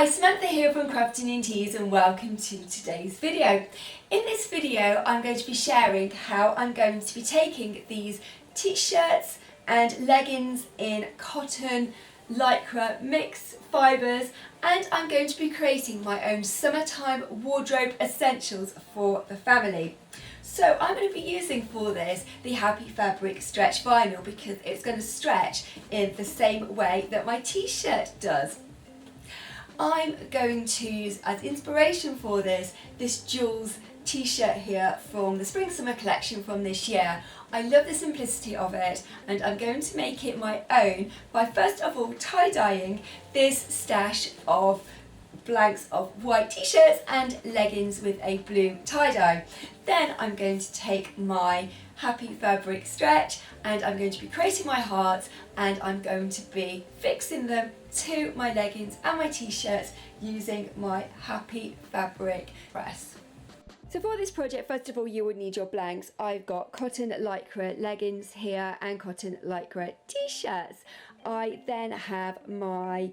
Hi, Samantha here from Crafting in Tees and welcome to today's video. In this video I'm going to be sharing how I'm going to be taking these t-shirts and leggings in cotton, lycra, mixed fibres, and I'm going to be creating my own summertime wardrobe essentials for the family. So I'm going to be using for this the Happy Fabric stretch vinyl because it's going to stretch in the same way that my t-shirt does. I'm going to use as inspiration for this Joules t-shirt here from the Spring Summer collection from this year. I love the simplicity of it and I'm going to make it my own by first of all tie-dyeing this stash of blanks of white t-shirts and leggings with a blue tie-dye. Then I'm going to take my Happy Fabric stretch and I'm going to be creating my hearts and I'm going to be fixing them to my leggings and my t-shirts using my Happy Fabric press. So for this project, first of all, you would need your blanks. I've got cotton lycra leggings here and cotton lycra t-shirts. I then have my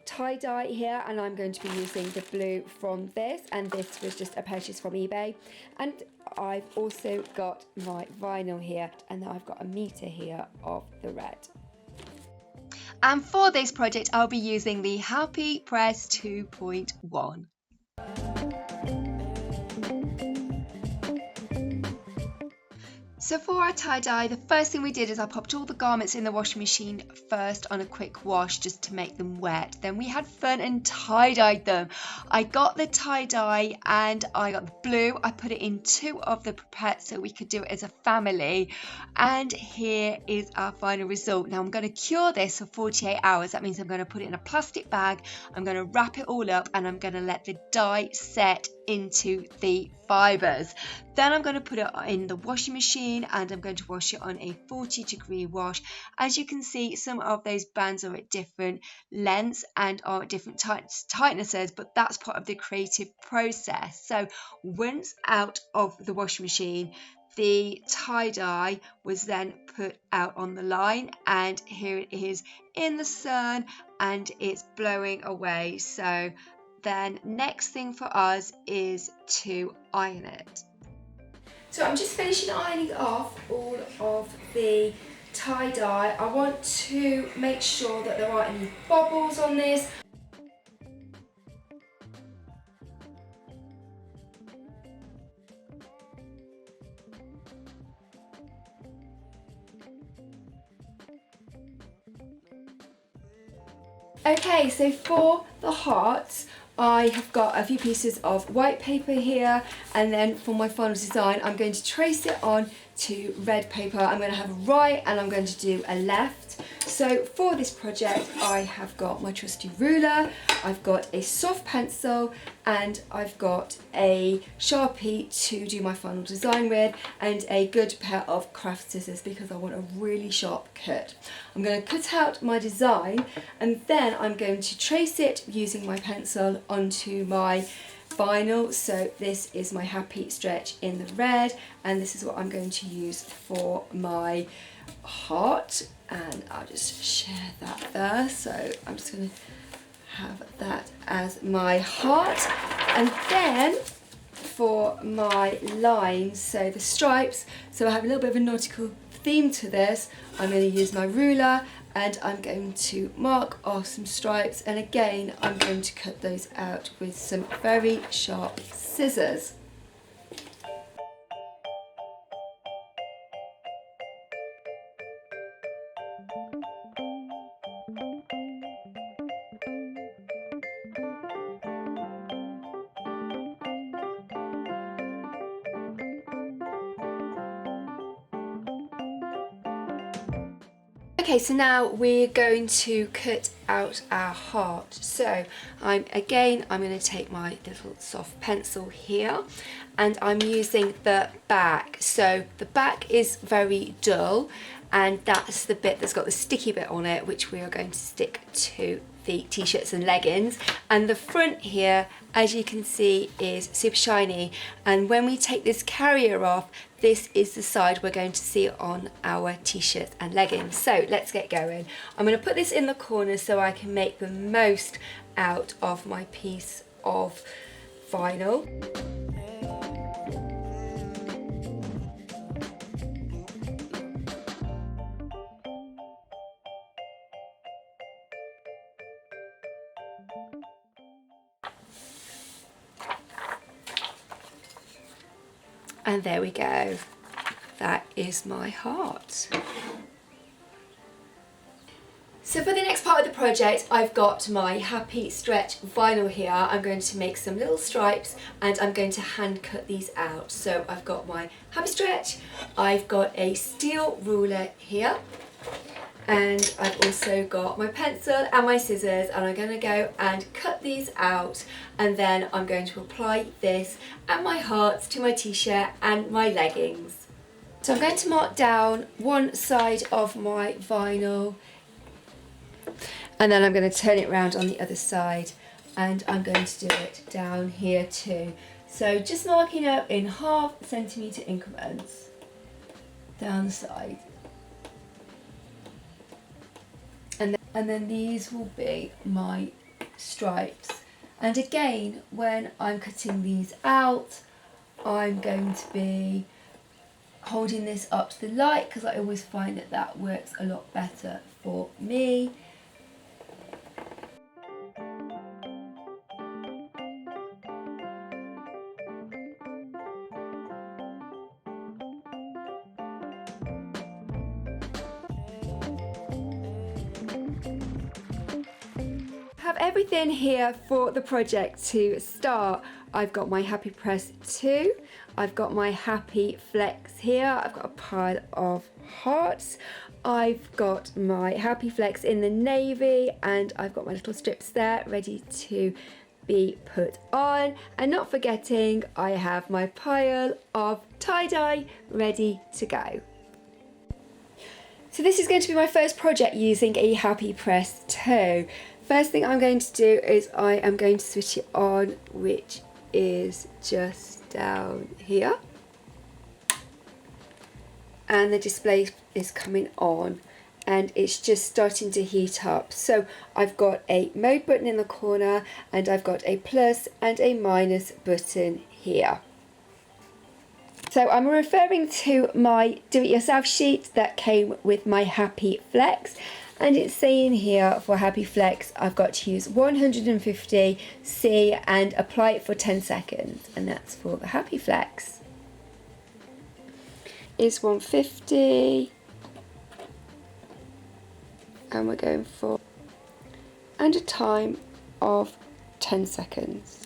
tie-dye here and I'm going to be using the blue from this, and this was just a purchase from eBay. And I've also got my vinyl here and I've got a meter here of the red. And for this project I'll be using the Happy Press 2.1. So for our tie-dye, the first thing we did is I popped all the garments in the washing machine first on a quick wash just to make them wet. Then we had fun and tie-dyed them. I got the tie-dye and I got the blue. I put it in 2 of the pipettes so we could do it as a family. And here is our final result. Now I'm going to cure this for 48 hours. That means I'm going to put it in a plastic bag. I'm going to wrap it all up and I'm going to let the dye set into the fibres. Then I'm going to put it in the washing machine and I'm going to wash it on a 40-degree wash. As you can see, some of those bands are at different lengths and are at different tightnesses, but that's part of the creative process. So once out of the washing machine, the tie-dye was then put out on the line and here it is in the sun and it's blowing away. So then next thing for us is to iron it. So I'm just finishing ironing off all of the tie-dye. I want to make sure that there aren't any bubbles on this. Okay, so for the hearts, I have got a few pieces of white paper here, and then for my final design I'm going to trace it on to red paper. I'm going to have a right and I'm going to do a left. So for this project I have got my trusty ruler, I've got a soft pencil and I've got a Sharpie to do my final design with and a good pair of craft scissors because I want a really sharp cut. I'm going to cut out my design and then I'm going to trace it using my pencil onto my vinyl. So this is my Happy stretch in the red and this is what I'm going to use for my heart, and I'll just share that there. So I'm just going to have that as my heart, and then for my lines, so the stripes, so I have a little bit of a nautical theme to this. I'm going to use my ruler and I'm going to mark off some stripes, and again I'm going to cut those out with some very sharp scissors. Okay, so now we're going to cut out our heart. So I'm going to take my little soft pencil here and I'm using the back. So the back is very dull and that's the bit that's got the sticky bit on it, which we are going to stick to the t-shirts and leggings. And the front here, as you can see, is super shiny, and when we take this carrier off, this is the side we're going to see on our t-shirts and leggings. So let's get going. I'm going to put this in the corner so I can make the most out of my piece of vinyl. And there we go, that is my heart. So for the next part of the project, I've got my Happy Stretch vinyl here. I'm going to make some little stripes and I'm going to hand cut these out. So I've got my Happy Stretch, I've got a steel ruler here, and I've also got my pencil and my scissors, and I'm going to go and cut these out, and then I'm going to apply this and my hearts to my t-shirt and my leggings. So I'm going to mark down one side of my vinyl, and then I'm going to turn it around on the other side, and I'm going to do it down here too. So just marking up in 1/2 centimetre increments down the side. And then these will be my stripes. And again, when I'm cutting these out, I'm going to be holding this up to the light, because I always find that that works a lot better for me. Have everything here for the project to start. I've got my Happy Press 2, I've got my HappyFlex here, I've got a pile of hearts, I've got my HappyFlex in the navy, and I've got my little strips there ready to be put on, and not forgetting I have my pile of tie-dye ready to go. So this is going to be my first project using a Happy Press 2. First thing I'm going to do is I am going to switch it on, which is just down here. And the display is coming on and it's just starting to heat up. So I've got a mode button in the corner, and I've got a plus and a minus button here. So I'm referring to my do-it-yourself sheet that came with my HappyFlex. And it's saying here for HappyFlex, I've got to use 150C and apply it for 10 seconds. And that's for the HappyFlex. Is 150. And we're going for, and a time of 10 seconds.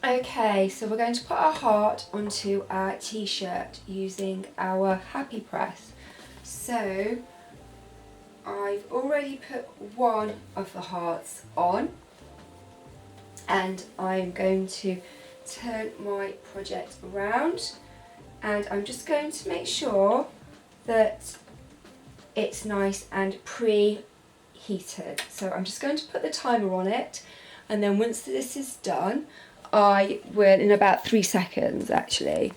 Okay, so we're going to put our heart onto our t-shirt using our Happy Press. So I've already put one of the hearts on, and I'm going to turn my project around, and I'm just going to make sure that it's nice and preheated. So I'm just going to put the timer on it, and then once this is done, I will, in about 3 seconds actually,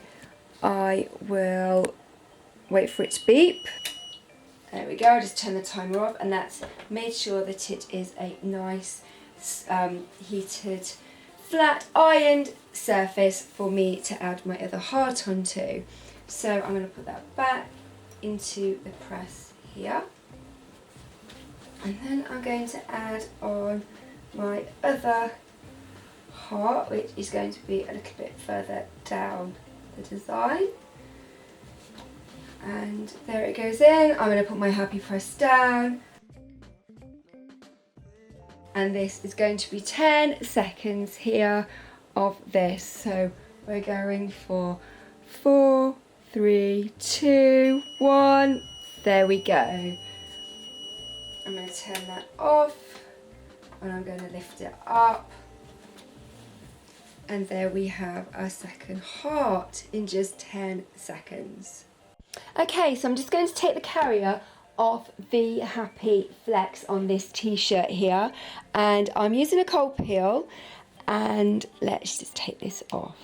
I will wait for it to beep. There we go, I'll just turn the timer off, and that's made sure that it is a nice heated flat ironed surface for me to add my other heart onto. So I'm going to put that back into the press here, and then I'm going to add on my other heart, which is going to be a little bit further down the design. And there it goes in. I'm going to put my Happy Press down, and this is going to be 10 seconds here of this. So we're going for 4, 3, 2, 1. There we go. I'm going to turn that off, and I'm going to lift it up, and there we have our second heart in just 10 seconds. Okay, so I'm just going to take the carrier off the HappyFlex on this t-shirt here, and I'm using a cold peel, and let's just take this off.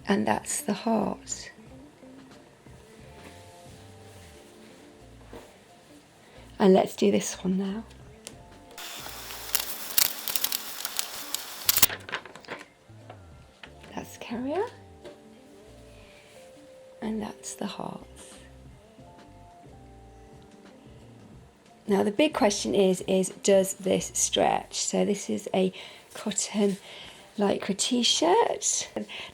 and that's the heart. And let's do this one now. That's carrier, and that's the hearts. Now the big question is does this stretch? So this is a cotton lycra t-shirt.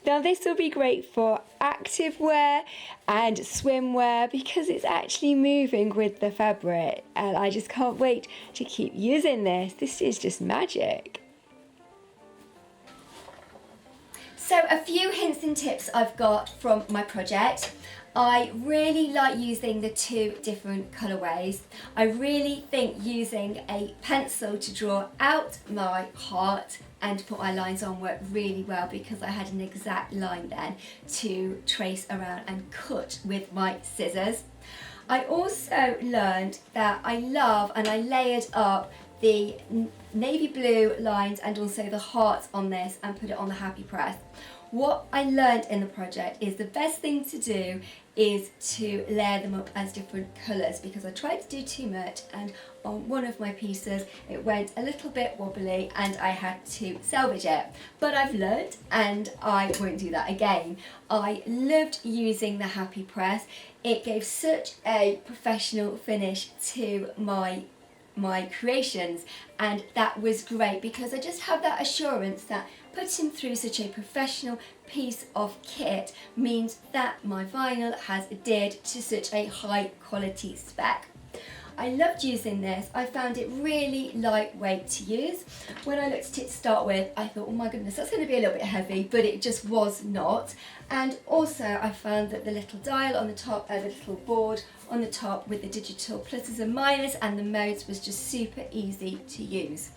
Now this will be great for active wear and swimwear because it's actually moving with the fabric, and I just can't wait to keep using this. This is just magic. So a few hints and tips I've got from my project. I really like using the two different colourways. I really think using a pencil to draw out my heart and put my lines on worked really well because I had an exact line then to trace around and cut with my scissors. I also learned that I love, and I layered up the navy blue lines and also the hearts on this and put it on the Happy Press. What I learned in the project is the best thing to do is to layer them up as different colours, because I tried to do too much and on one of my pieces it went a little bit wobbly and I had to salvage it. But I've learned and I won't do that again. I loved using the Happy Press. It gave such a professional finish to my creations, and that was great because I just have that assurance that putting through such a professional piece of kit means that my vinyl has adhered to such a high quality spec. I loved using this. I found it really lightweight to use. When I looked at it to start with, I thought, oh my goodness, that's going to be a little bit heavy, but it just was not. And also I found that the little dial on the top, the little board on the top with the digital pluses and minuses and the modes was just super easy to use.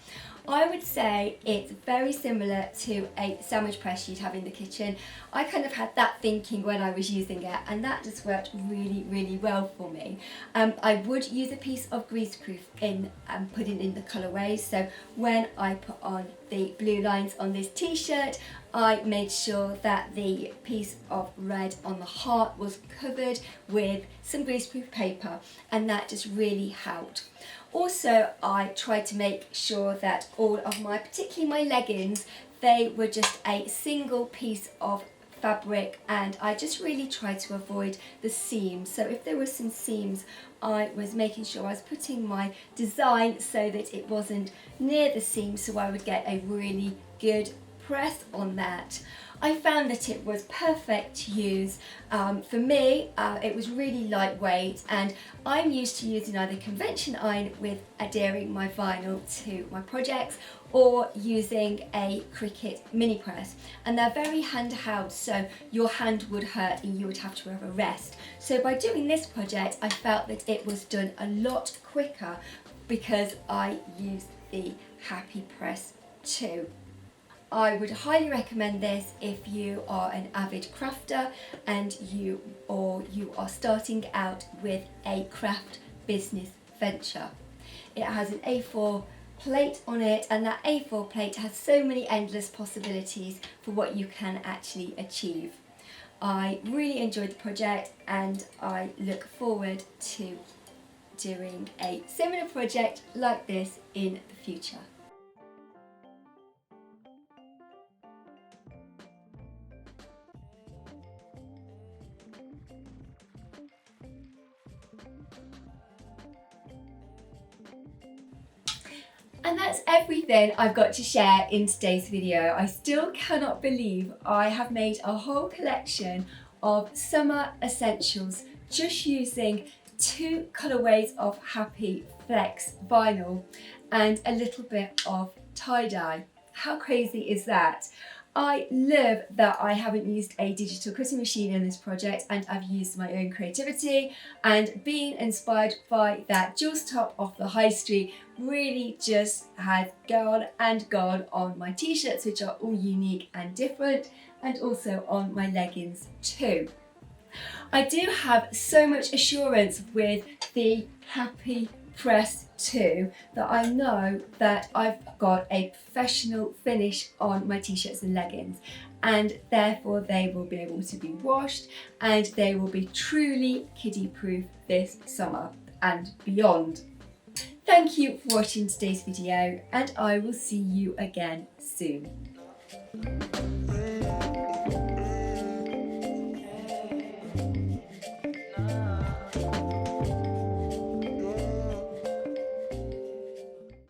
I would say it's very similar to a sandwich press you'd have in the kitchen. I kind of had that thinking when I was using it, and that just worked really, really well for me. I would use a piece of greaseproof in putting in the colourways. So when I put on the blue lines on this t-shirt, I made sure that the piece of red on the heart was covered with some greaseproof paper, and that just really helped. Also, I tried to make sure that all of my, particularly my leggings, they were just a single piece of fabric, and I just really tried to avoid the seams. So if there were some seams, I was making sure I was putting my design so that it wasn't near the seam, so I would get a really good press on that. I found that it was perfect to use. For me, it was really lightweight, and I'm used to using either convention iron with adhering my vinyl to my projects or using a Cricut mini press, and they're very handheld, so your hand would hurt and you would have to have a rest. So by doing this project, I felt that it was done a lot quicker because I used the Happy Press 2. I would highly recommend this if you are an avid crafter and you are starting out with a craft business venture. It has an A4 plate on it, and that A4 plate has so many endless possibilities for what you can actually achieve. I really enjoyed the project, and I look forward to doing a similar project like this in the future. And that's everything I've got to share in today's video. I still cannot believe I have made a whole collection of summer essentials just using 2 colourways of HappyFlex vinyl and a little bit of tie-dye. How crazy is that? I love that I haven't used a digital cutting machine in this project, and I've used my own creativity, and being inspired by that Joules top off the high street really just has gone and gone on my t-shirts, which are all unique and different, and also on my leggings too. I do have so much assurance with the Happy Press 2 that I know that I've got a professional finish on my t-shirts and leggings, and therefore they will be able to be washed and they will be truly kiddie proof this summer and beyond. Thank you for watching today's video, and I will see you again soon.